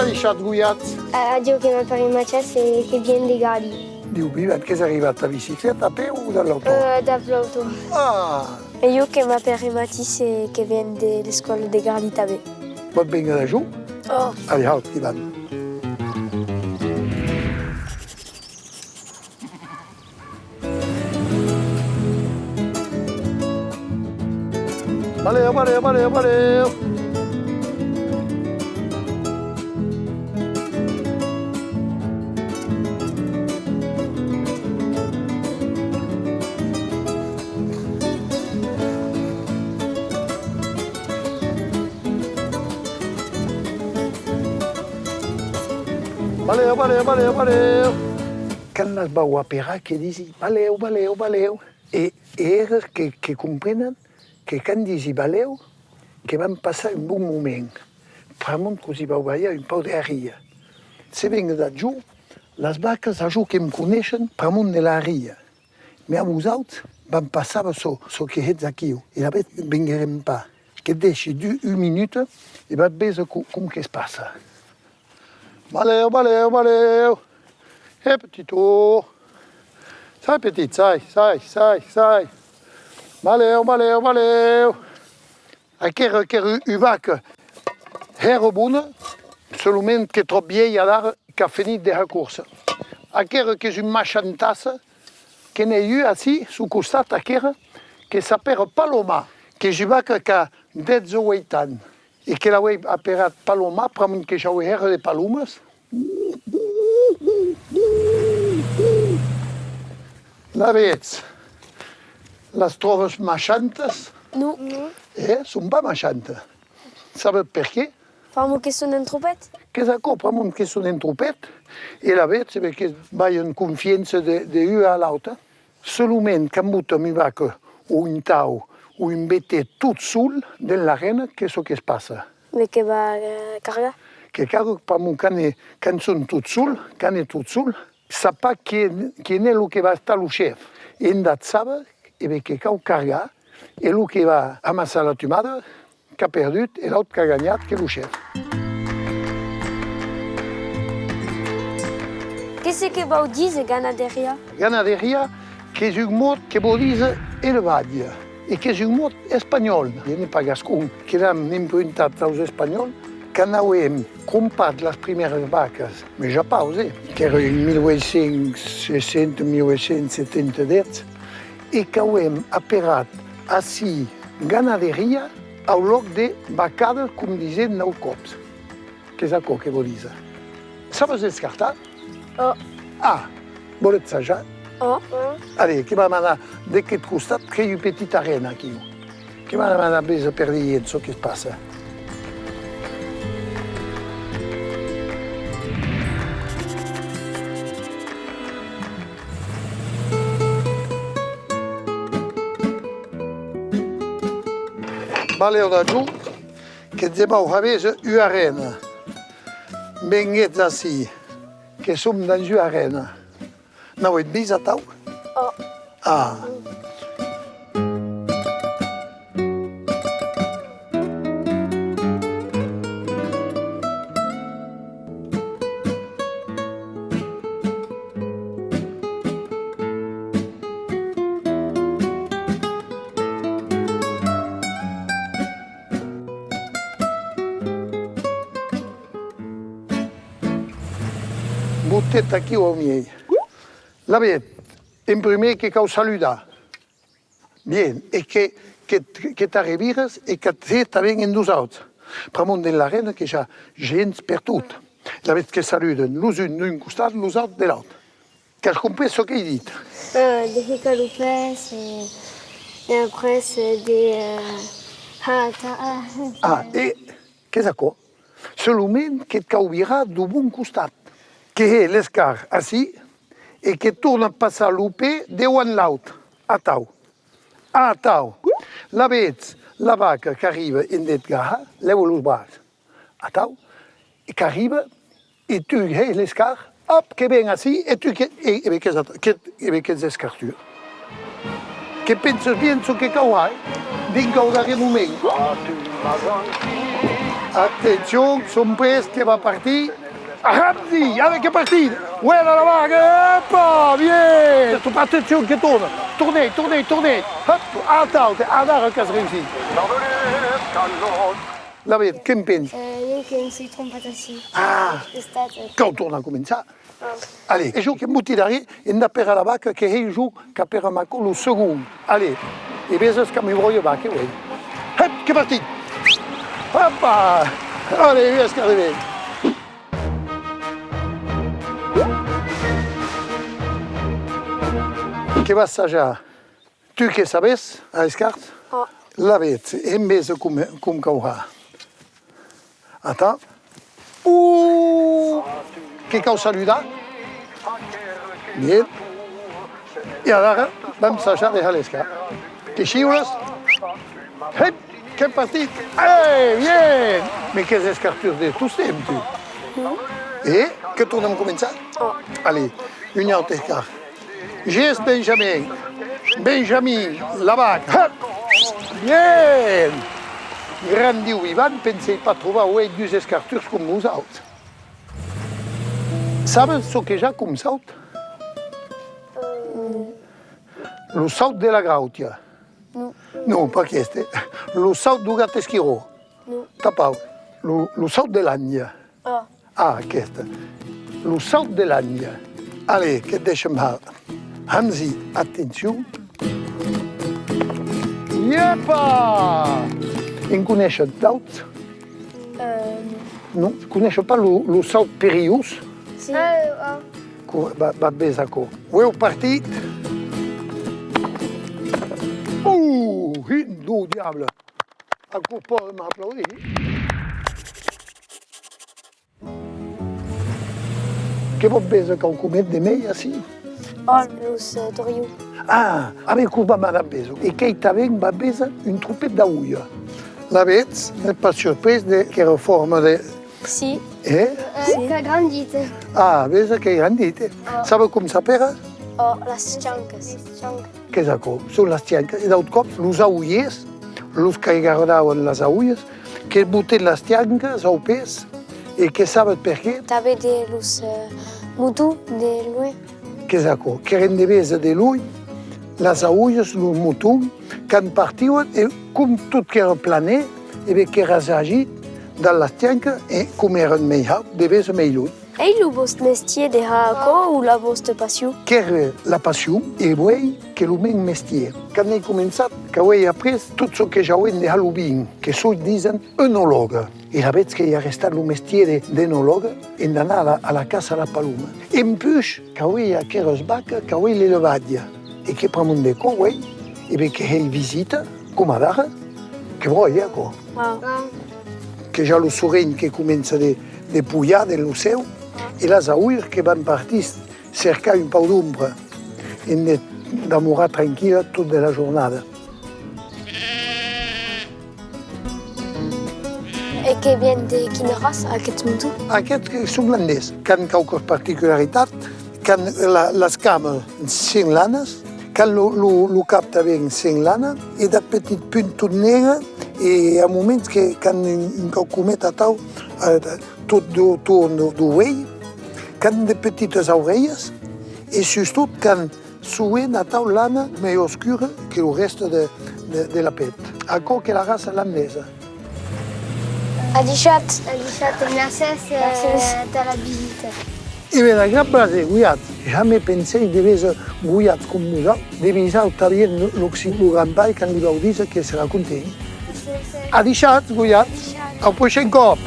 ha lasciato guiato? Diu che mi pare macesse che viene di Gali. Diu, perché sei arrivata a bicicletta a piedi o dall'auto? Dall'auto. Ah, E io che mi pare Matisse che viene delle scuole di Gali Tabè. va bene da giù? Oh. Allez, altri vanno. Valeu, valeu, valeu, valeu. Valeu, valeu, valeu, valeu. Quand les vau apairar, que disi valeu, valeu, valeu. E era que comprenen que quan disi valeu, que vam passar un bon moment. Pramunt così vau veure un pau de ria. Se venga da giù, les vaques a giù que em coneixen pramunt de la ria. Me a vosaltres vam passar so que ets aquí. E la vet venguerem pas. Que deixi un minut e vaig veure com que es passa. Valeu, valeu, valeu. Hé, petito. Sai, petit, sai. Valeu, valeu, valeu. Aquera vaca era bona, solament que trop vieille ara que ha finit de la cursa. Aquera que és un machantassa que n'hi ha així, sul costat, aquera que s'apera Paloma, que és una vaca que ha 10 o 8 anys. E que l'avui aperat Paloma, pramunt que ja ho era de palomes. La veig. Les trobes machantes? No. Són pas machantes. Sabeu per què? Famo che sono un tropet? Que s'acò, pramunt que són en tropet, e la veig perquè va en confiança d'una a l'altra. Solament que muta mi vaca o un tau o un betet tot sol de l'arena, que és el que es passa. Mais che va carga? Que carga, pramunt, quan són tot sol, sap pas qui és el que va estar el xef. Hem de saber que cau cargar i el que va amassar la tomada, que ha perdut, i l'altre que ha guanyat, que és el xef. Che c'est che vau dire ganaderia? Ganaderia, que és un mot que vol dir elevatge, i que és un mot espanyol, i pas gascon, que l'hem imprintat als espanyols, que n'hem comprat les primeres vaques, però ja pause, que era en 1860-1870, i que hem aperat així ganaderia al lloc de vacada, com dicen 9 cops. Que és això que vol dir. Sabes descartar? Oh. Ah, voleu saber? Oh. Allez, que vam anar d'aquest costat, que hi ha una petita arena aquí. Que vam anar més a per dir el que es passa. Valeu da giù, che dobbiamo avere un'arena. Venite així, che som dans una arena. No ho vist a tau? Oh. Ah. Buttet aquí au miei. La vet, en primer que cau saludar. Bien, e que t'arribires e que te també en nosaltres. Pramunt de l'arena que hi ha gent per tot. La vet que saluden l'un d'un costat, l'altre de l'altre. Que has compris ce que he dit? Des hicalopes et après c'est des... Ah, e què és això? Solament que et caubirà d'un bon costat. Que és l'escar així e que torna a passar l'upé d'un a l'altre, a tau. A tau. La veig, la vaca que arriba en det garra, leva els braços. A tau, e que arriba, e tu és l'escar, hop, que ven així, e tu que és escartura. Que penses bien so que cau, vinc al darrer moment. Atenció, som pres que va partir. Ramzi, ara que partir. Buena la vaga, epa, bien. Atenció que torna. Tornei. Alta, ara que has réussit. La vet, què en penses? Eu que em s'hi trompat així. Ah, que ho torna a començar. Allez, e jo que m'utiraré, hem de per a la vaca que ell jo que per a maco el segon. Allez, e ves que mi voglio vaca, uei. Hep, que partit! Hoppa! Allez, ves que arrivé. Què vas assajar? Tu que sabes, a escart? Oh. La vet, hem vez com caurà. Attends. Que cau saludar? Bien. I ara vam assajar de l'escart. Que xiules? Hep! Que partit! Bien! Mais que escartures de tous temps, tu? Et que tornem a començar? Oh. Allez, un altre escart. Gés Benjamin. Benjamin, la vaca. Bien! Gran diu Ivan, pensei pas trobar dos escartures com nosaltres. Sabes ce que ja com saut? Lo saut de la grautia. No. No, pas aquest. Lo saut du gat esquiró. No. Tapau. Lo saut de l'anya. Oh. Ah, aquesta. Lo saut de l'anya. Allez, que et deixem veure. Hansi, atenció. Iepa! En coneixes d'autres? No, coneixes pas lo saut perillós? Si. Va bé d'acord. Ho heu partit? Du diable! Encore pas m'applaudir. Que vos besa que ho comet de mei, assim? Oh, los toriu. Ah, avec cul va m'ha beso. E que taven va besa un trupet d'aulla. La veig, n'è pas surpris de que reforma de... Si. Eh? Que grandite. Ah, besa que grandite. Sabe com s'apera? Oh, las chancas. Que s'acò? Són les tianques. I d'autres cops, los aullers, los que guardaven les aulles, que buten les tianques au pes, e que saben per què? Tabe de los mutu de lue. Que s'acò? Que eren de besa de l'ull, les aulles, los mutons, que partiuen, e com tot que era planer, e bé que era agit dans les tianques, e com eren millor, de besa millor. Ei, lo vost mestier de hako ou la vost passion? Que era la passió, e vull que el meu mestier. Quan he començat, que ho he après tot el que ja ho hem de Halloween, que soy, dicen, enòloga. I la veig que hi ha restat el mestier d'enòloga, hem d'anar a la casa de la Paloma. En plus, que ho hi ha aquelles vaques, que ho hi l'elevatge. E que per mon decor, ho e bé que ell visita, com a d'ara, que vull, co. Wow. Que ja el sorell que comença de pujar de lo seu, i les aulles que van partir cercar un pau d'ombra i d'amorar tranquil·la tota la jornada. E que vien de quina raça, aquests mutu? Aquests són holandès, que han qualques particularitat, que les cames són lanes, que el cap també són lana, i de petit punt tot negre, i a moments que han un calcomet a tau, tot d'autor d'ovell, que han de petites orelles, i sobretot que han suen a tau lana més oscura que el reste de la pet. Acò que la raça holandesa. Adichat. Mercès de la visita. I bé, la gran base, guiat. Jamais pensé de veure guiat com nosaltres, de visar també l'Occident Gran Pai, quan li vau dir que serà content. Adichat, guiat. Al prochain cop.